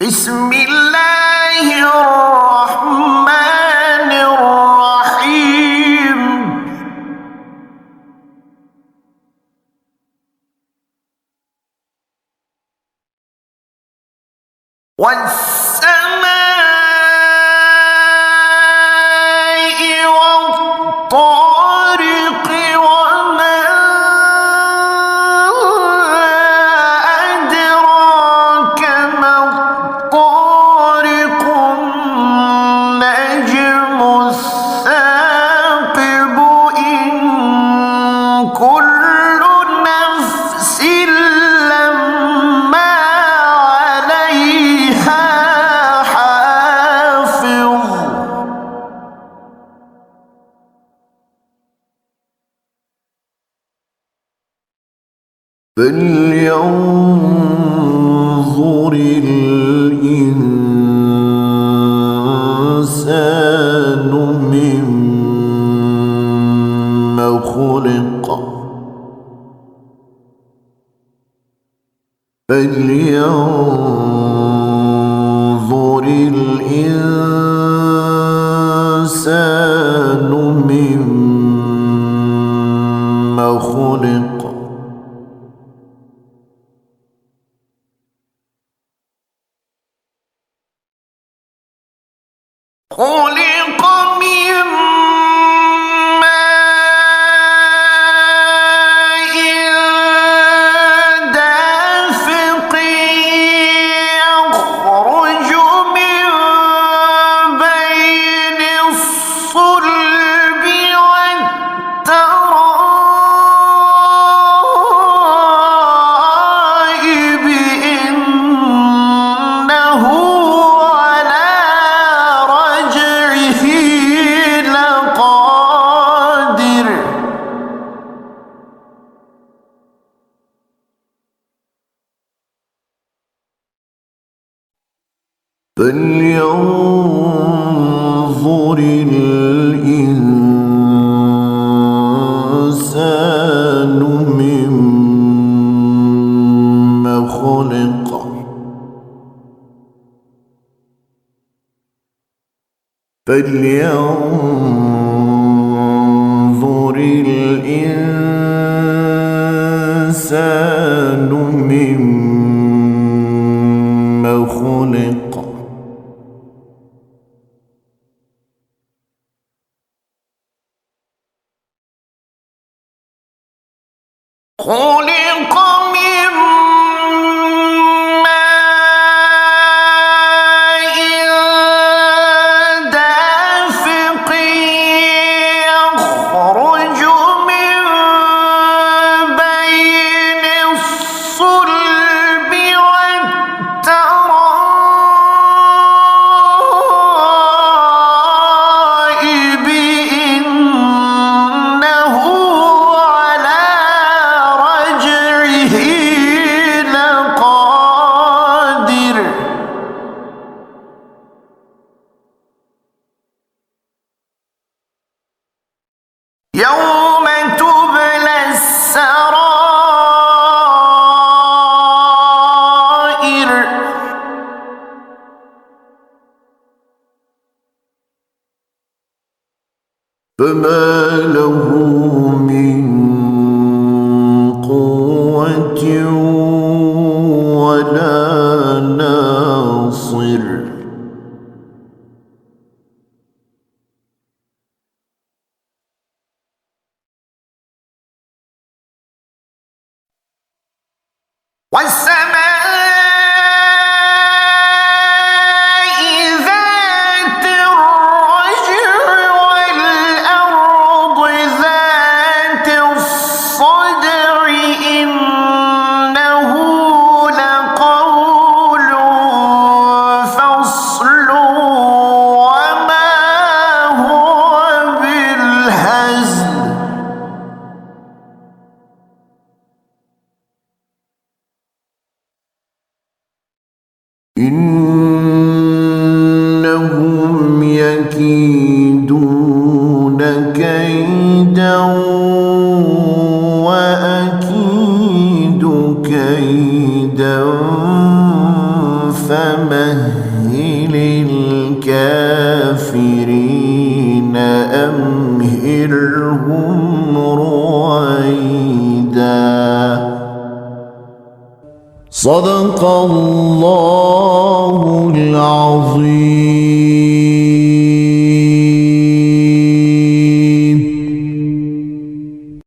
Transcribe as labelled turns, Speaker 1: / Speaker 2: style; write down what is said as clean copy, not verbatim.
Speaker 1: بسم الله الرحمن الرحيم والسماء والطارق وما أدراك ما الطارق النجم الثاقب إن كل نفس لما عليها حافظ فلينظر الإنسان مما خلق فلينظر الإنسان مما خلق خلق من ماء دافق يخرج من بين الصلب والترائب إنه على رجعه لقادر فلينظر الإنسان مما خلق فلينظر الإنسان مما خلق خلق من ماء دافق يخرج من بين الصلب والترائب إنه على رجعه لقادر يوم تبلى السرائر فما له من قوة ولا ناصر والسماء ذات الرجع والأرض ذات الصدع إنه لقول فصل فمهل الكافرين أمهلهم رويدا. صدق الله العظيم.